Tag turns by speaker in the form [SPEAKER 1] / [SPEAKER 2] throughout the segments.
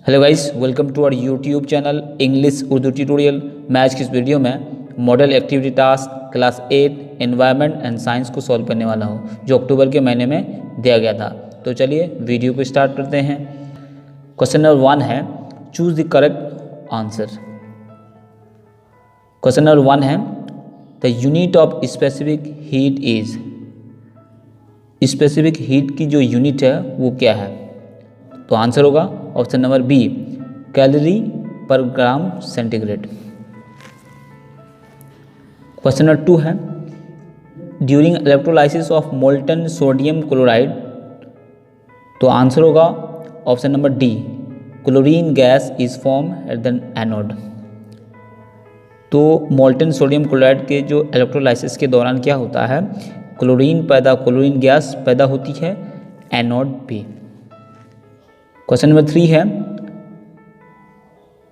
[SPEAKER 1] Hello guys, welcome to our YouTube channel English Urdu tutorial. मैं आज की इस वीडियो में model activity task class 8 environment and science को सॉल्व करने वाला हूं, जो अक्टूबर के महीने में दिया गया था। तो चलिए वीडियो को स्टार्ट करते हैं। क्वेश्चन नंबर 1 है, choose the correct answer. Question number 1 है, the unit of specific heat is. Specific heat की जो यूनिट है वो क्या है? तो आंसर होगा ऑप्शन नंबर बी, कैलोरी पर ग्राम सेंटीग्रेड। क्वेश्चन नंबर 2 है, during electrolysis of molten sodium chloride. तो आंसर होगा option number D, chlorine gas is form at the anode. तो मोल्टन सोडियम क्लोराइड के जो इलेक्ट्रोलाइसिस के दौरान क्या होता है, क्लोरीन गैस पैदा होती है एनोड पे। क्वेश्चन नंबर 3 है,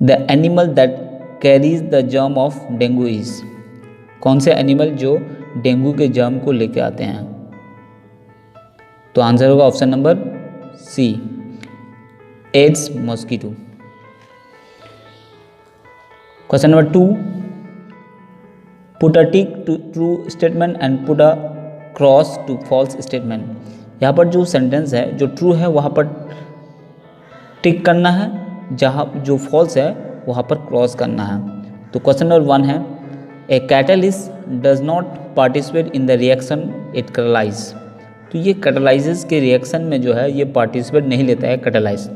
[SPEAKER 1] the animal that carries the germ of dengue is. कौन से एनिमल जो डेंगू के जर्म को लेकर आते हैं? तो आंसर होगा option number C, AIDS mosquito. Question number 2, put a tick to true statement and put a cross to false statement. यहाँ पर जो सेंटेंस है, जो ट्रू है वहाँ पर टिक करना है, जहाँ जो फॉल्स है वहाँ पर क्रॉस करना है। तो क्वेश्चन नंबर 1 है, a catalyst does not participate in the reaction it catalyse. तो ये कैटलाइजेस के रिएक्शन में जो है ये पार्टिसिपेट नहीं लेता है कैटलाइज,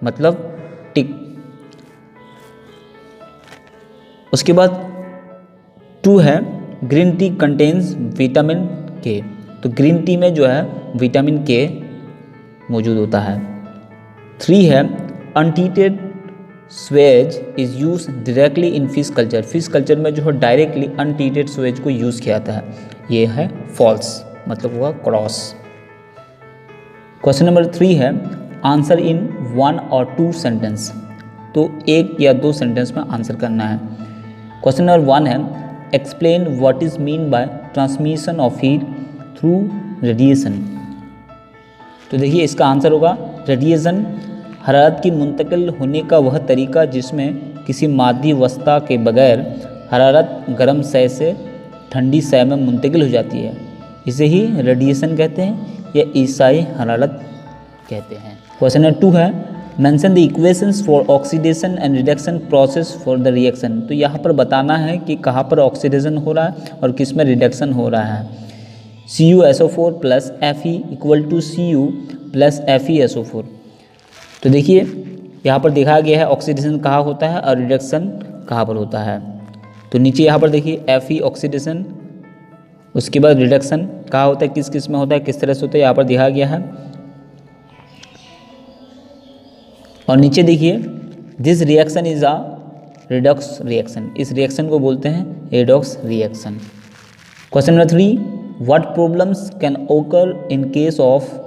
[SPEAKER 1] मतलब टिक। उसके बाद 2 है, ग्रीन टी कंटेन्स विटामिन के। तो ग्रीन टी में जो है विटामिन के मौजूद होता है। 3 है, untreated Suez is use directly in fish culture. Fish culture में जो है डायरेक्टली अनट्रीटेड स्वेज को यूज़ किया जाता है, ये है फॉल्स, मतलब हुआ क्रॉस। क्वेश्चन नंबर 3 है, आंसर इन 1 और 2 सेंटेंस। तो 1 या 2 सेंटेंस में आंसर करना है। क्वेश्चन नंबर 1 है, explain what is mean by transmission of heat through radiation. तो देखिए इसका आंसर होगा रेडिएशन हरारत की मुंतकिल होने का वह तरीका जिसमें किसी मादी वस्ता के बगैर हरारत गर्म शय से ठंडी शय में मुंतकिल हो जाती है, इसे ही रेडिएशन कहते हैं या ईसाई हरारत कहते हैं। क्वेश्चन नंबर 2 है, mention the equations for oxidation and reduction process for the reaction. तो यहाँ पर बताना है कि कहाँ पर ऑक्सीडेशन हो रहा है और किस में रिडक्शन हो रहा है। CuSO4 plus Fe equal to Cu plus FeSO4। तो देखिए यहाँ पर दिखाया गया है ऑक्सीडेशन कहाँ होता है और रिडक्शन कहाँ पर होता है। तो नीचे यहाँ पर देखिए Fe ऑक्सीडेशन, उसके बाद रिडक्शन कहाँ होता है, किस किस में होता है, किस तरह से होता है, यहाँ पर दिखाया गया है। और नीचे देखिए, this reaction is a redox reaction. इस रिएक्शन को बोलते हैं redox reaction. Question number 3, what problems can occur in case of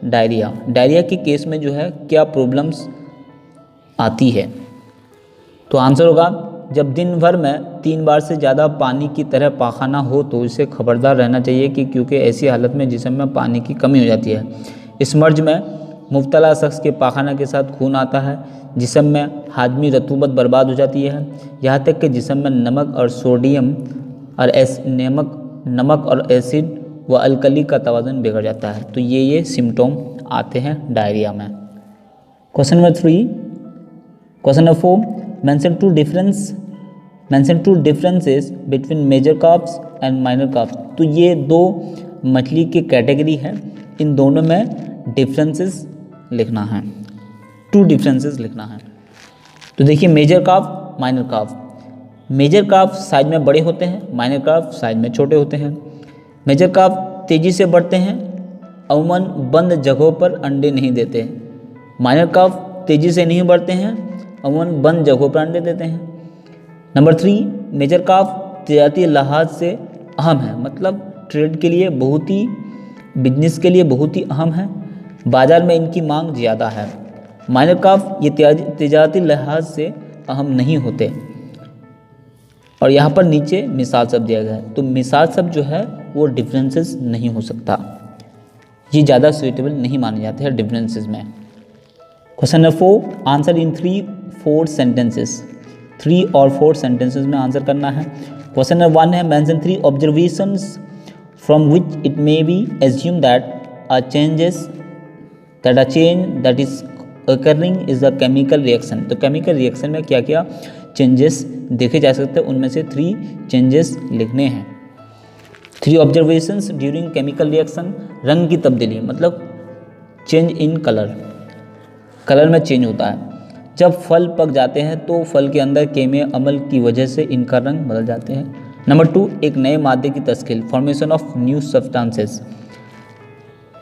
[SPEAKER 1] diarrhoea. Diarrhoea के केस में जो है क्या प्रॉब्लम्स आती है? तो आंसर होगा, जब दिन भर में 3 बार से ज़्यादा पानी की तरह पाखाना हो तो इसे खबरदार रहना चाहिए कि क्योंकि ऐसी हालत में जिस्म में पानी की कमी हो जाती है। इस मर्ज में मुब्तला शख्स के पाखाना के साथ खून आता है, जिस्म में हाजमी रतूबत बर्बाद हो जाती है, यहाँ तक कि जिस्म में नमक और एसिड व अल्कली का तवाज़ुन बिगड़ जाता है। तो ये सिम्टोम आते हैं डायरिया में। Question number 3, question number 4, mention two differences between major carbs and minor carbs. तो ये 2 मछली की कैटेगरी है, इन दोनों में डिफरेंसेस लिखना है, 2 डिफरेंसेस लिखना है। तो देखिए major carb, minor carb. Major carb size में बड़े होते हैं, माइनर कार्ब साइज में छोटे होते हैं। मेजर कार्ब तेज़ी से बढ़ते हैं, अमूमन बंद जगहों पर अंडे नहीं देते हैं। माइनर कार्ब तेज़ी से नहीं बढ़ते हैं, अमूमन बंद जगहों पर अंडे देते हैं। नंबर 3, मेजर कार्ब तजारती लिहाज से अहम है, मतलब ट्रेड के लिए बहुत ही, बिजनेस के लिए बहुत ही अहम है, बाज़ार में इनकी मांग ज़्यादा है। माइनर कार्ब ये तजारती लिहाज से अहम नहीं होते। और यहाँ पर नीचे मिसाल शब्द दिया गया है, तो मिसाल शब्द जो है वो डिफरेंसेस नहीं हो सकता, ये ज़्यादा सुइटेबल नहीं माने जाते हैं डिफरेंसेस में। Question number 4, answer in 3-4 sentences. 3 और 4 सेंटेंसेस में आंसर करना है। क्वेश्चन नंबर 1 है, mention 3 observations from which it may be assume that a change that is occurring is a chemical reaction. तो केमिकल रिएक्शन में क्या क्या चेंजेस देखे जा सकते हैं, उनमें से 3 चेंजेस लिखने हैं। 3 ऑब्जर्वेशंस ड्यूरिंग केमिकल रिएक्शन। रंग की तब्दीली मतलब चेंज इन कलर में चेंज होता है। जब फल पक जाते हैं तो फल के अंदर केमिया अमल की वजह से इनका रंग बदल जाते हैं। नंबर 2, एक नए मादे की तश्कील, फॉर्मेशन ऑफ न्यू सब्सटेंसेस।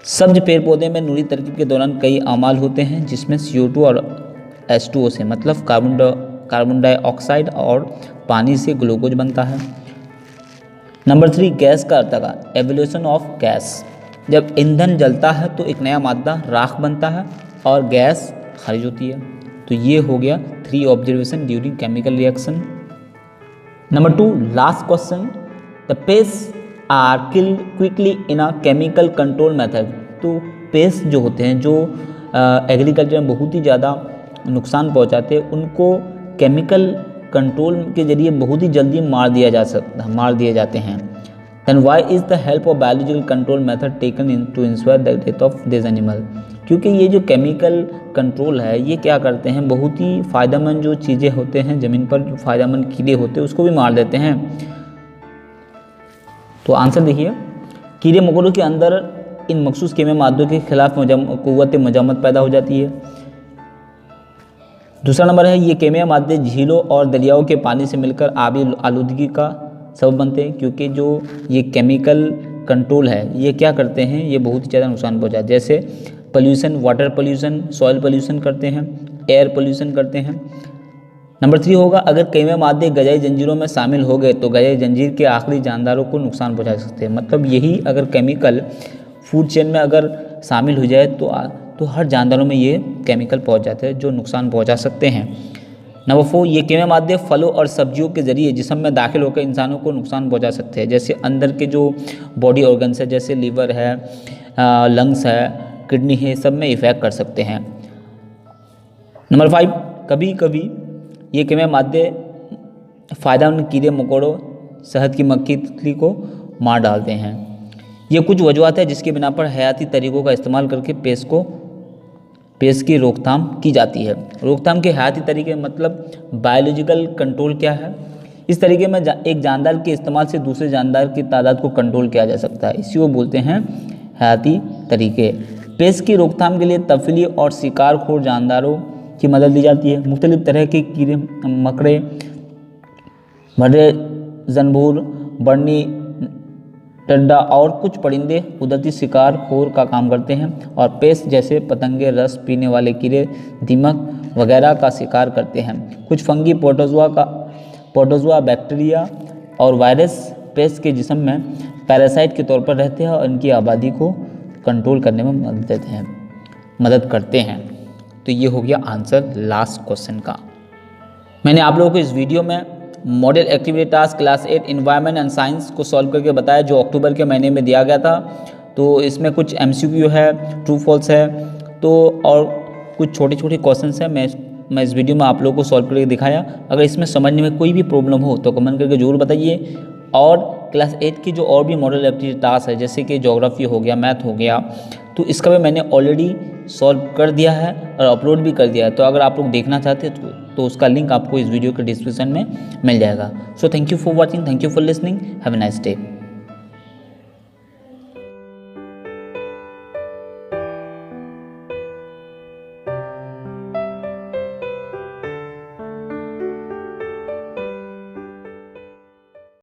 [SPEAKER 1] सब्ज पेड़ पौधे में नूरी तरकीब के दौरान कई अमाल होते हैं जिसमें CO2 और H2O से मतलब कार्बन डाइऑक्साइड और पानी से ग्लूकोज बनता है। नंबर 3, गैस का अर्तका, एवोल्यूशन ऑफ गैस। जब ईंधन जलता है तो एक नया मादा राख बनता है और गैस खारिज होती है। तो ये हो गया 3 observation during chemical reaction. Number 2, last question, the pest are killed quickly in a chemical control method. तो पेस्ट जो होते हैं जो एग्रीकल्चर में बहुत ही ज़्यादा नुकसान पहुंचाते हैं, उनको केमिकल कंट्रोल के जरिए बहुत ही जल्दी मार दिए जाते हैं। Then why is the help of biological control method taken in to ensure the death of this animal. क्योंकि ये जो केमिकल कंट्रोल है ये क्या करते हैं, बहुत ही फ़ायदेमंद जो चीज़ें होते हैं ज़मीन पर, जो फ़ायदेमंद कीड़े होते हैं उसको भी मार देते हैं। तो आंसर देखिए, कीड़े मकोड़ों के अंदर इन मखसूस केमिया मादों के खिलाफ कुव्वत मजामत पैदा हो जाती है। दूसरा नंबर है, ये केमिया मादे झीलों और दरियाओं के पानी से मिलकर आबी आलूदगी का सबब बनते हैं। क्योंकि जो ये केमिकल कंट्रोल है ये क्या करते हैं, ये बहुत ही ज़्यादा नुकसान पहुँचाते हैं। जैसे pollution, water pollution, soil pollution करते हैं, एयर पोल्यूशन करते हैं। नंबर 3 होगा, अगर केमिया मादे ग़िज़ाई जंजीरों में शामिल हो गए तो ग़िज़ाई जंजीर के आखिरी जानदारों को नुकसान पहुँचा सकते हैं। मतलब यही अगर केमिकल फूड चेन में अगर शामिल हो जाए तो हर जानदारों में ये केमिकल पहुँच जाते हैं जो नुकसान पहुँचा सकते हैं। नंबर 4, ये केमिया मादे फलों और सब्जियों के जरिए जिस्म में दाखिल होकर इंसानों को नुकसान पहुँचा सकते हैं। जैसे अंदर के जो बॉडी ऑर्गन्स है, जैसे लीवर है, लंग्स है, किडनी है, सब में इफेक्ट कर सकते हैं। नंबर 5, कभी कभी ये केमिया मादे फ़ायदेमंद कीड़े मकोड़ों, शहद की मक्खी, तितली को मार डालते हैं। ये कुछ वजूहत है जिसके बिना पर हयाती तरीक़ों का इस्तेमाल करके पेस्ट की रोकथाम की जाती है। रोकथाम के हयाती तरीके मतलब बायोलॉजिकल कंट्रोल क्या है, इस तरीके में एक जानदार के इस्तेमाल से दूसरे जानदार की तादाद को कंट्रोल किया जा सकता है, इसी को बोलते हैं हयाती तरीके। पेस्ट की रोकथाम के लिए तफली और शिकारखोर जानदारों की मदद ली जाती है। मुख्तलिफ तरह के कीड़े मकड़े, भर्रे, जंबूर, बर्नी, टड्डा और कुछ परिंदे कुदरती शिकार खोर का काम करते हैं और पेस्ट जैसे पतंगे, रस पीने वाले कीड़े, दीमक वगैरह का शिकार करते हैं। कुछ फंगी, प्रोटोजोआ, बैक्टीरिया और वायरस पेस्ट के जिस्म में पैरासाइट के तौर पर रहते हैं और इनकी आबादी को कंट्रोल करने में मदद करते हैं। तो ये हो गया आंसर लास्ट क्वेश्चन का। मैंने आप लोगों को इस वीडियो में model activity task class 8 environment and science को सॉल्व करके बताया, जो अक्टूबर के महीने में दिया गया था। तो इसमें कुछ MCQ है, ट्रू फॉल्स है, तो और कुछ छोटे छोटे क्वेश्चंस हैं। मैं इस वीडियो में आप लोगों को सॉल्व करके दिखाया। अगर इसमें समझने में कोई भी प्रॉब्लम हो तो कमेंट करके ज़रूर बताइए। और क्लास 8 की जो और भी मॉडल एक्टिविटी टास्क है, जैसे कि ज्योग्राफी हो गया, मैथ हो गया, तो इसका भी मैंने ऑलरेडी सॉल्व कर दिया है और अपलोड भी कर दिया है। तो अगर आप लोग देखना चाहते हैं तो उसका लिंक आपको इस वीडियो के डिस्क्रिप्शन में मिल जाएगा। So thank you for watching, thank you for listening, have a nice day.